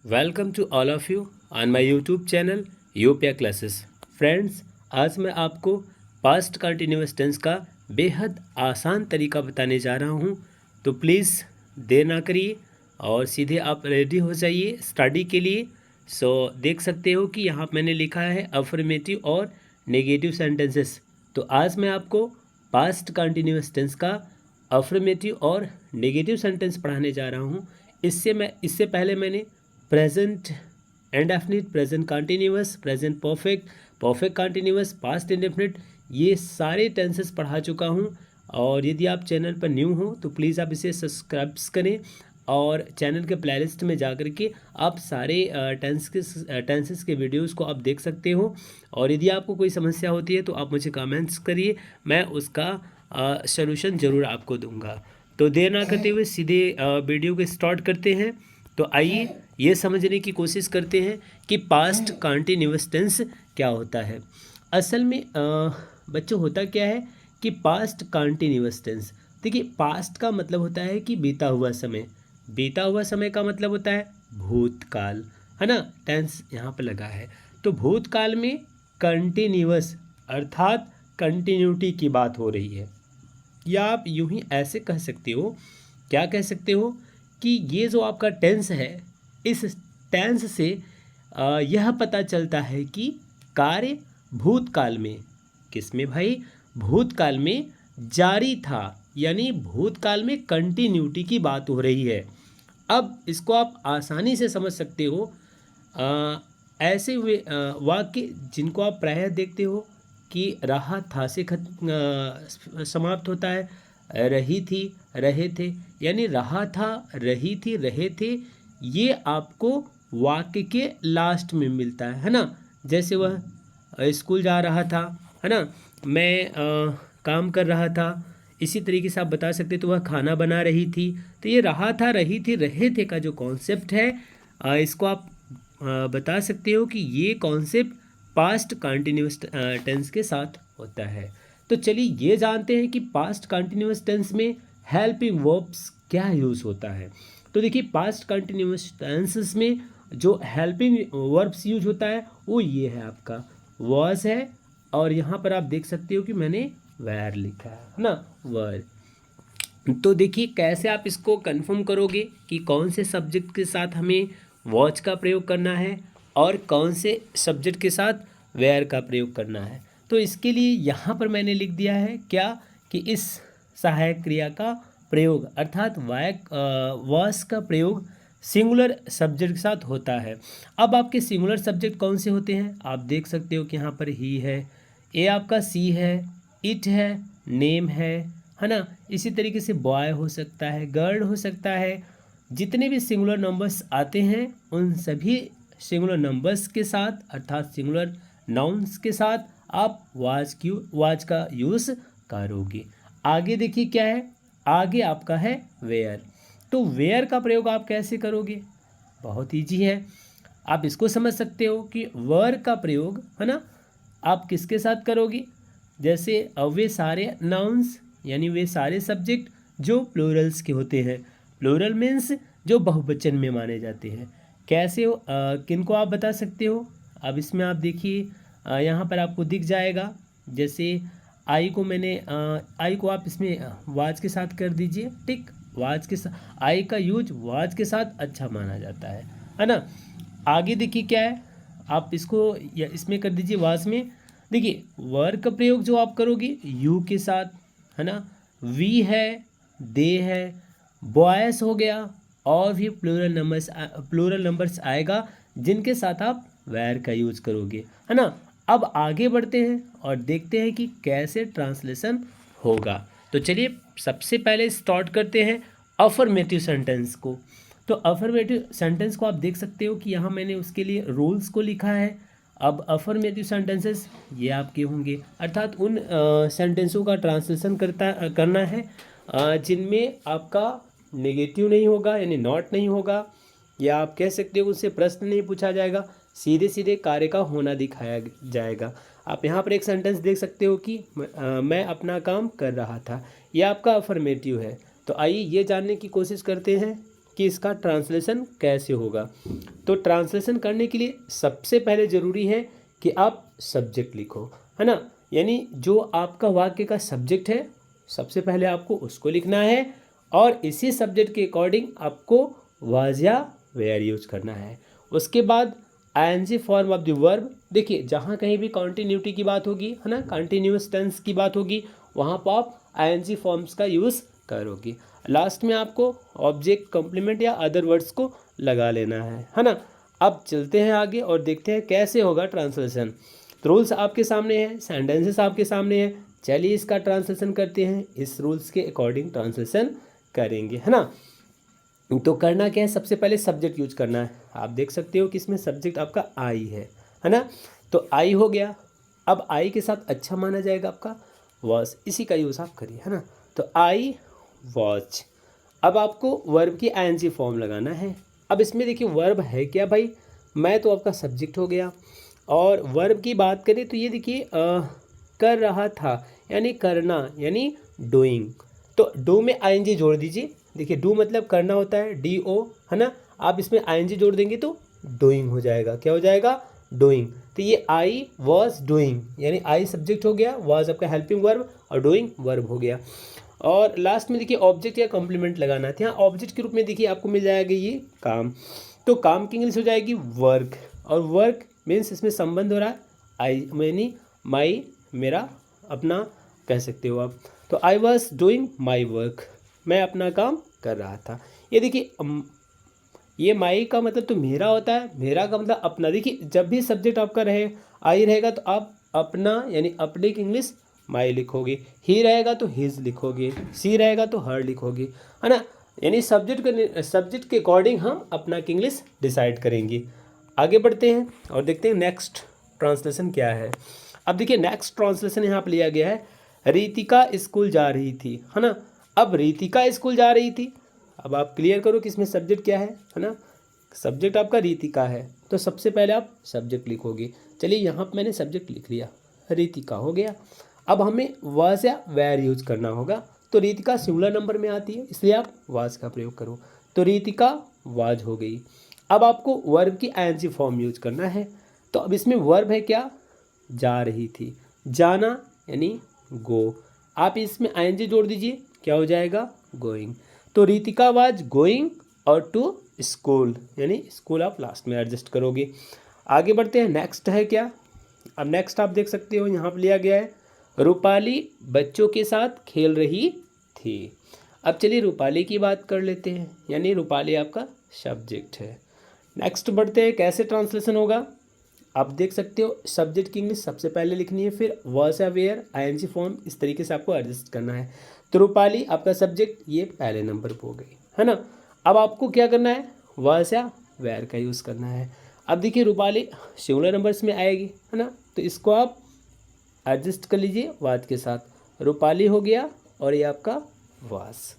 Welcome to all of you on my YouTube channel यूपिया classes. Friends, आज मैं आपको पास्ट कंटिन्यूअस टेंस का बेहद आसान तरीका बताने जा रहा हूं। तो प्लीज़ देर ना करिए और सीधे आप रेडी हो जाइए स्टडी के लिए। देख सकते हो कि यहाँ मैंने लिखा है अफर्मेटिव और नेगेटिव सेंटेंसेस। तो आज मैं आपको पास्ट कंटिन्यूअस टेंस का अफर्मेटिव और नेगेटिव सेंटेंस पढ़ाने जा रहा हूँ। इससे पहले मैंने present indefinite, present continuous, present perfect, perfect continuous, past indefinite, ये सारे टेंसेस पढ़ा चुका हूँ। और यदि आप चैनल पर न्यू हो तो प्लीज़ आप इसे सब्सक्राइब करें और चैनल के प्लेलिस्ट में जा कर के आप सारे टेंसेस के वीडियोस को आप देख सकते हो। और यदि आपको कोई समस्या होती है तो आप मुझे कमेंट्स करिए, मैं उसका सलूशन ज़रूर आपको दूंगा। तो देर ना करते हुए सीधे वीडियो को स्टार्ट करते हैं। तो आइए ये समझने की कोशिश करते हैं कि पास्ट कंटिन्यूअस टेंस क्या होता है। असल में बच्चों होता क्या है कि पास्ट कंटिन्यूअस टेंस, देखिए पास्ट का मतलब होता है कि बीता हुआ समय। बीता हुआ समय का मतलब होता है भूतकाल, है ना। टेंस यहाँ पर लगा है तो भूतकाल में कंटिन्यूअस अर्थात कंटिन्यूटी की बात हो रही है। या आप यूं ही ऐसे कह सकते हो, क्या कह सकते हो कि ये जो आपका टेंस है, इस टेंस से यह पता चलता है कि कार्य भूतकाल में, किसमें भाई, भूतकाल में जारी था, यानी भूतकाल में कंटिन्यूटी की बात हो रही है। अब इसको आप आसानी से समझ सकते हो। ऐसे वाक्य जिनको आप प्रायः देखते हो कि रहा था से समाप्त होता है, रही थी, रहे थे, यानी रहा था, रही थी, रहे थे, ये आपको वाक्य के लास्ट में मिलता है ना। जैसे वह स्कूल जा रहा था, है ना, मैं काम कर रहा था। इसी तरीके से आप बता सकते तो वह खाना बना रही थी। तो ये रहा था, रही थी, रहे थे का जो कॉन्सेप्ट है, इसको आप बता सकते हो कि ये कॉन्सेप्ट पास्ट कंटिन्यूअस टेंस के साथ होता है। तो चलिए ये जानते हैं कि पास्ट कंटिन्यूअस टेंस में हेल्पिंग वर्ब्स क्या यूज़ होता है। तो देखिए पास्ट कंटिन्यूअस टेंसेस में जो हेल्पिंग वर्ब्स यूज होता है वो ये है, आपका वॉज है, और यहाँ पर आप देख सकते हो कि मैंने वेर लिखा है ना, वर। तो देखिए कैसे आप इसको कंफर्म करोगे कि कौन से सब्जेक्ट के साथ हमें वॉच का प्रयोग करना है और कौन से सब्जेक्ट के साथ वेयर का प्रयोग करना है। तो इसके लिए यहाँ पर मैंने लिख दिया है क्या, कि इस सहायक क्रिया का प्रयोग अर्थात वॉच का प्रयोग सिंगुलर सब्जेक्ट के साथ होता है। अब आपके सिंगुलर सब्जेक्ट कौन से होते हैं, आप देख सकते हो कि यहाँ पर ही है, ए आपका सी है, इट है, नेम है ना। इसी तरीके से बॉय हो सकता है, गर्ल हो सकता है। जितने भी सिंगुलर नंबर्स आते हैं उन सभी सिंगुलर नंबर्स के साथ अर्थात सिंगुलर नाउन्स के साथ आप वाज का यूज़ करोगे। आगे देखिए क्या है, आगे आपका है वेयर। तो वेयर का प्रयोग आप कैसे करोगे, बहुत ईजी है। आप इसको समझ सकते हो कि वर का प्रयोग, है ना, आप किसके साथ करोगे। जैसे वे सारे नाउन्स यानी वे सारे सब्जेक्ट जो प्लूरल्स के होते हैं, प्लूरल मीन्स जो बहुवचन में माने जाते हैं। कैसे हो, किनको आप बता सकते हो। अब इसमें आप देखिए यहाँ पर आपको दिख जाएगा, जैसे आई को मैंने आई को आप इसमें वाज के साथ कर दीजिए, ठीक। वाज के साथ आई का यूज वाज के साथ अच्छा माना जाता है ना। आगे देखिए क्या है, आप इसको या इसमें कर दीजिए वाज में। देखिए वर्ग का प्रयोग जो आप करोगे यू के साथ, है ना, वी है, दे है, बॉयस हो गया, और भी प्लूरल नंबर्स आएगा जिनके साथ आप वेर का यूज करोगे, है ना। अब आगे बढ़ते हैं और देखते हैं कि कैसे ट्रांसलेशन होगा। तो चलिए सबसे पहले स्टार्ट करते हैं अफर्मेटिव सेंटेंस को। तो अफर्मेटिव सेंटेंस को आप देख सकते हो कि यहाँ मैंने उसके लिए रूल्स को लिखा है। अब अफर्मेटिव सेंटेंसेस ये आपके होंगे, अर्थात उन सेंटेंसों का ट्रांसलेशन करना है जिनमें आपका नेगेटिव नहीं होगा, यानी नॉट नहीं होगा, या आप कह सकते हो उससे प्रश्न नहीं पूछा जाएगा, सीधे सीधे कार्य का होना दिखाया जाएगा। आप यहाँ पर एक सेंटेंस देख सकते हो कि मैं अपना काम कर रहा था, यह आपका अफर्मेटिव है। तो आइए ये जानने की कोशिश करते हैं कि इसका ट्रांसलेशन कैसे होगा। तो ट्रांसलेशन करने के लिए सबसे पहले ज़रूरी है कि आप सब्जेक्ट लिखो, है ना। यानी जो आपका वाक्य का सब्जेक्ट है सबसे पहले आपको उसको लिखना है और इसी सब्जेक्ट के अकॉर्डिंग आपको वाज या वेयर यूज करना है। उसके बाद I N G form of the verb, देखिए जहाँ कहीं भी कॉन्टिन्यूटी की बात होगी, है ना, कंटिन्यूअस टेंस की बात होगी, वहाँ पर आप आईएनजी फॉर्म्स का यूज़ करोगे। लास्ट में आपको ऑब्जेक्ट, कॉम्प्लीमेंट या अदर वर्ड्स को लगा लेना है ना। अब चलते हैं आगे और देखते हैं कैसे होगा ट्रांसलेशन। तो रूल्स आपके सामने हैं, सेंटेंसेस आपके सामने हैं। चलिए इसका ट्रांसलेशन करते हैं, इस रूल्स के अकॉर्डिंग ट्रांसलेशन करेंगे, है ना। तो करना क्या है, सबसे पहले सब्जेक्ट यूज करना है। आप देख सकते हो कि इसमें सब्जेक्ट आपका आई है ना। तो आई हो गया। अब आई के साथ अच्छा माना जाएगा आपका वॉज, इसी का यूज़ आप करिए, है ना। तो आई वॉच। अब आपको वर्ब की आईएनजी फॉर्म लगाना है। अब इसमें देखिए वर्ब है क्या भाई, मैं तो आपका सब्जेक्ट हो गया। और वर्ब की बात करें तो ये देखिए कर रहा था यानी करना यानी डूइंग। तो डू में आईएनजी जोड़ दीजिए। देखिए डू मतलब करना होता है, डी ओ, है ना। आप इसमें आईएनजी जोड़ देंगे तो डूइंग हो जाएगा। क्या हो जाएगा, डूइंग। तो ये आई वॉज डूइंग यानी आई सब्जेक्ट हो गया, वॉज आपका हेल्पिंग वर्ब और डूइंग वर्ब हो गया। और लास्ट में देखिए ऑब्जेक्ट या कॉम्प्लीमेंट लगाना है। यहाँ ऑब्जेक्ट के रूप में देखिए आपको मिल जाएगा ये काम। तो काम की इंग्लिश हो जाएगी वर्क, और वर्क मीन्स इसमें संबंध हो रहा है आई यानी माई, मेरा, अपना कह सकते हो आप। तो I was doing my work, मैं अपना काम कर रहा था। ये देखिए ये माई का मतलब तो मेरा होता है, मेरा का मतलब अपना। देखिए जब भी सब्जेक्ट आपका रहे आई रहेगा तो आप अपना यानी अपने की इंग्लिश माई लिखोगे, ही रहेगा तो हिज लिखोगे, सी रहेगा तो हर लिखोगे, है ना। यानी सब्जेक्ट के अकॉर्डिंग हम अपना की इंग्लिश डिसाइड करेंगे। आगे बढ़ते हैं और देखते हैं नेक्स्ट ट्रांसलेशन क्या है। अब देखिए नेक्स्ट ट्रांसलेशन यहाँ पर लिया गया है, रितिका स्कूल जा रही थी, है ना। अब रितिका स्कूल जा रही थी, अब आप क्लियर करो कि इसमें सब्जेक्ट क्या है ना। सब्जेक्ट आपका रितिका है, तो सबसे पहले आप सब्जेक्ट लिखोगे। चलिए यहाँ पर मैंने सब्जेक्ट लिख लिया, रितिका हो गया। अब हमें वाज या वेयर यूज करना होगा। तो रितिका सिंगुलर नंबर में आती है, इसलिए आप वाज का प्रयोग करो। तो रितिका वाज हो गई। अब आपको वर्ब की आईएनजी फॉर्म यूज करना है। तो अब इसमें वर्ब है क्या, जा रही थी, जाना यानी गो। आप इसमें आईएनजी जोड़ दीजिए, क्या हो जाएगा, गोइंग। तो रितिका वाज गोइंग और टू स्कूल यानी स्कूल आप लास्ट में एडजस्ट करोगे। आगे बढ़ते हैं, नेक्स्ट है क्या। अब नेक्स्ट आप देख सकते हो यहाँ पर लिया गया है, रूपाली बच्चों के साथ खेल रही थी। अब चलिए रूपाली की बात कर लेते हैं, यानी रूपाली आपका सब्जेक्ट है। नेक्स्ट बढ़ते हैं, कैसे ट्रांसलेशन होगा। आप देख सकते हो सब्जेक्ट की इंग्लिश सबसे पहले लिखनी है, फिर वॉज या वेयर आईएनजी फॉर्म, इस तरीके से आपको एडजस्ट करना है। तो रूपाली आपका सब्जेक्ट ये पहले नंबर पर हो गई, है ना। अब आपको क्या करना है, वॉज या वेयर का यूज़ करना है। अब देखिए रूपाली सिंगुलर नंबर्स में आएगी, है ना, तो इसको आप एडजस्ट कर लीजिए वाद के साथ। रूपाली हो गया और ये आपका वास।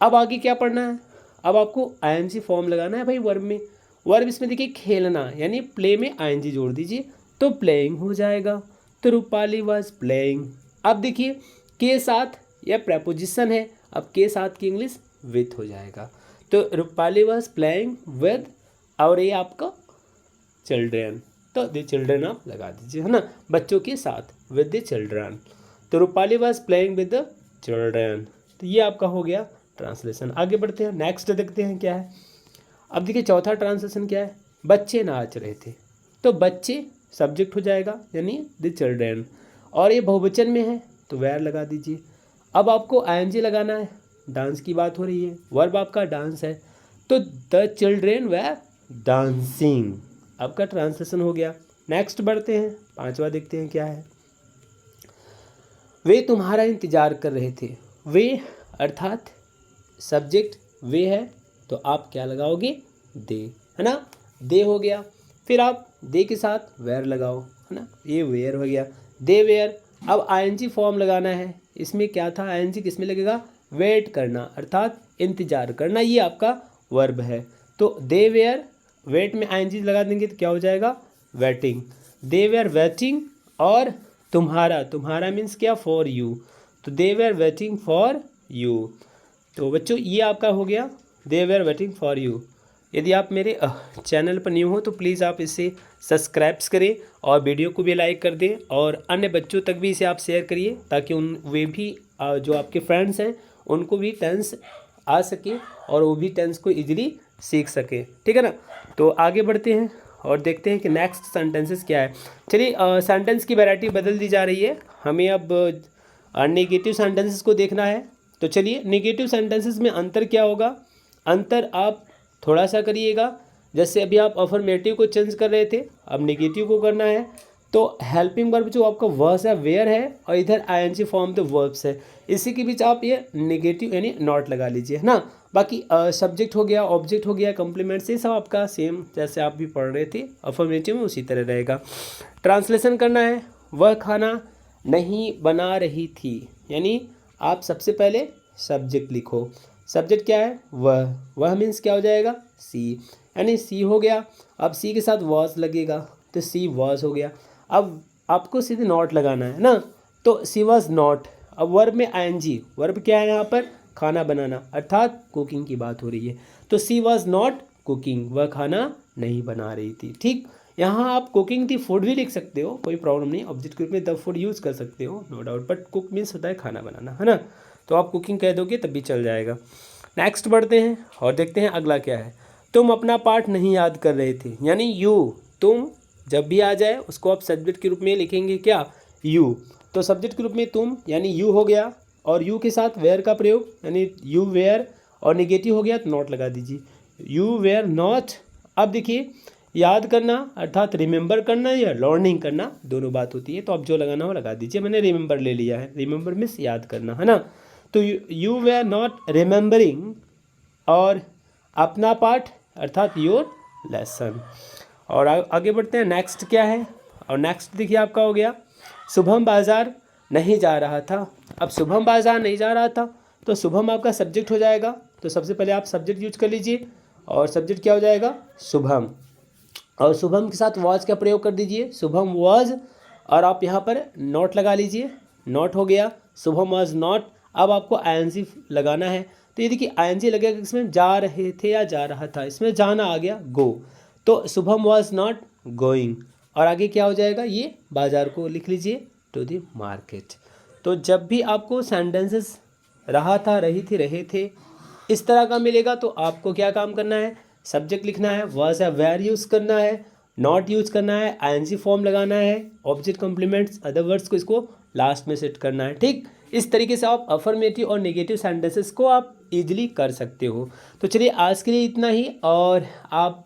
अब आगे क्या पढ़ना है, अब आपको आईएनजी फॉर्म लगाना है भाई वर्ब में। वर्ब इसमें देखिए खेलना यानी प्ले में आईएनजी जोड़ दीजिए तो प्लेइंग हो जाएगा। तो रूपाली वाज प्लेइंग। अब देखिए के साथ यह प्रेपोजिशन है, अब के साथ की इंग्लिश विथ हो जाएगा। तो रूपाली वाज प्लेइंग विद, और ये आपका चिल्ड्रेन, तो द चिल्ड्रेन आप लगा दीजिए, है ना, बच्चों के साथ, विद द चिल्ड्रन। तो Rupali was playing with the children. तो ये आपका हो गया ट्रांसलेशन। आगे बढ़ते हैं, नेक्स्ट देखते हैं क्या है। अब देखिए चौथा ट्रांसलेशन क्या है, बच्चे नाच रहे थे। तो बच्चे सब्जेक्ट हो जाएगा यानी द चिल्ड्रेन, और ये बहुवचन में है तो वेयर लगा दीजिए। अब आपको आईएनजी लगाना है, डांस की बात हो रही है, वर्ब आपका डांस है, तो द चिल्ड्रेन वेयर डांसिंग, आपका ट्रांसलेशन हो गया। नेक्स्ट बढ़ते हैं, पांचवा देखते हैं क्या है। वे तुम्हारा इंतजार कर रहे थे। वे अर्थात सब्जेक्ट वे है, तो आप क्या लगाओगे, दे, है ना, दे हो गया। फिर आप दे के साथ वेयर लगाओ, है ना, ये वेयर हो गया, दे वेयर। अब आईएनजी फॉर्म लगाना है, इसमें क्या था, आईएनजी किस में लगेगा, वेट करना अर्थात इंतजार करना, ये आपका वर्ब है। तो दे वेयर, वेट में आईएनजी लगा देंगे तो क्या हो जाएगा, वेटिंग, दे वेयर वेटिंग। और तुम्हारा, तुम्हारा मीन्स क्या, फॉर यू, तो दे वेयर वेटिंग फॉर यू। तो बच्चों ये आपका हो गया, दे वेयर वेटिंग फॉर यू। यदि आप मेरे चैनल पर न्यू हो तो प्लीज़ आप इसे सब्सक्राइब्स करें और वीडियो को भी लाइक कर दें और अन्य बच्चों तक भी इसे आप शेयर करिए ताकि वे भी जो आपके फ्रेंड्स हैं उनको भी टेंस आ सके और वो भी टेंस को इजीली सीख सके। ठीक है ना। तो आगे बढ़ते हैं और देखते हैं कि नेक्स्ट सेंटेंसेस क्या है। चलिए सेंटेंस की वैरायटी बदल दी जा रही है, हमें अब नेगेटिव सेंटेंसेस को देखना है। तो चलिए नेगेटिव सेंटेंसेस में अंतर क्या होगा, अंतर आप थोड़ा सा करिएगा। जैसे अभी आप अफर्मेटिव को चेंज कर रहे थे, अब नेगेटिव को करना है। तो हेल्पिंग वर्ब जो आपका वर्स है वेयर है और इधर आईएनजी फॉर्म द वर्ब्स है, इसी के बीच आप ये नेगेटिव यानी नॉट लगा लीजिए, है ना। बाकी सब्जेक्ट हो गया, ऑब्जेक्ट हो गया, कम्प्लीमेंट्स, ये सब आपका सेम जैसे आप भी पढ़ रहे थे अफर्मेटिव में उसी तरह रहेगा। ट्रांसलेशन करना है, वह खाना नहीं बना रही थी, यानी आप सबसे पहले सब्जेक्ट लिखो। सब्जेक्ट क्या है, वह मीन्स क्या हो जाएगा, सी, यानी सी हो गया। अब सी के साथ वॉज लगेगा तो सी वॉज हो गया। अब आपको सीधे नॉट लगाना है ना, तो सी वॉज नॉट। अब वर्ब में आईएनजी, वर्ब क्या है यहाँ पर, खाना बनाना, अर्थात कुकिंग की बात हो रही है। तो सी वॉज नॉट कुकिंग, वह खाना नहीं बना रही थी। ठीक, यहाँ आप कुकिंग थी फूड भी लिख सकते हो, कोई प्रॉब्लम नहीं, ऑब्जेक्ट के रूप में द फूड यूज़ कर सकते हो, no doubt, but cook means होता है खाना बनाना, है ना। तो आप कुकिंग कह दोगे तब भी चल जाएगा। नेक्स्ट बढ़ते हैं और देखते हैं अगला क्या है। तुम अपना पाठ नहीं याद कर रहे थे, यानी यू, तुम जब भी आ जाए उसको आप सब्जेक्ट के रूप में लिखेंगे क्या, यू। तो सब्जेक्ट के रूप में तुम यानी यू हो गया और यू के साथ वेयर का प्रयोग यानी यू वेयर, और नेगेटिव हो गया तो नॉट लगा दीजिए, यू वेयर नॉट। अब देखिए याद करना अर्थात रिमेंबर करना या लर्निंग करना दोनों बात होती है, तो आप जो लगाना हो लगा दीजिए। मैंने रिमेंबर ले लिया है, रिमेंबर मीन्स याद करना, है ना। तो यू वेयर नॉट रिमेंबरिंग और अपना पाठ अर्थात योर लेसन। और आगे बढ़ते हैं, नेक्स्ट क्या है। और नेक्स्ट देखिए आपका हो गया, शुभम बाज़ार नहीं जा रहा था। अब शुभम बाज़ार नहीं जा रहा था तो शुभम आपका सब्जेक्ट हो जाएगा, तो सबसे पहले आप सब्जेक्ट यूज कर लीजिए और सब्जेक्ट क्या हो जाएगा, शुभम। और शुभम के साथ वॉज का प्रयोग कर दीजिए, शुभम वॉज, और आप यहाँ पर नॉट लगा लीजिए, नॉट हो गया, शुभम वॉज नॉट। अब आपको आईएनजी लगाना है, तो ये देखिए आईएनजी लगेगा इसमें, जा रहे थे या जा रहा था, इसमें जाना आ गया गो, तो शुभम वॉज नॉट गोइंग। और आगे क्या हो जाएगा, ये बाजार को लिख लीजिए, टू द मार्केट। तो जब भी आपको सेंटेंसेस रहा था, रही थी, रहे थे, इस तरह का मिलेगा तो आपको क्या काम करना है, सब्जेक्ट लिखना है, वॉज या वेयर यूज़ करना है, नॉट यूज़ करना है, आईएनजी फॉर्म लगाना है, ऑब्जेक्ट कॉम्प्लीमेंट्स अदर वर्ड्स को इसको लास्ट में सेट करना है। ठीक, इस तरीके से आप अफर्मेटिव और नेगेटिव सेंटेंसेस को आप इजीली कर सकते हो। तो चलिए आज के लिए इतना ही, और आप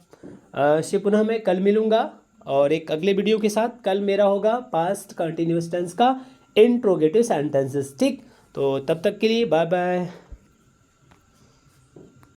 से पुनः मैं कल मिलूँगा और एक अगले वीडियो के साथ। कल मेरा होगा पास्ट कंटिन्यूअस टेंस का इंट्रोगेटिव सेंटेंसेस। ठीक, तो तब तक के लिए बाय बाय।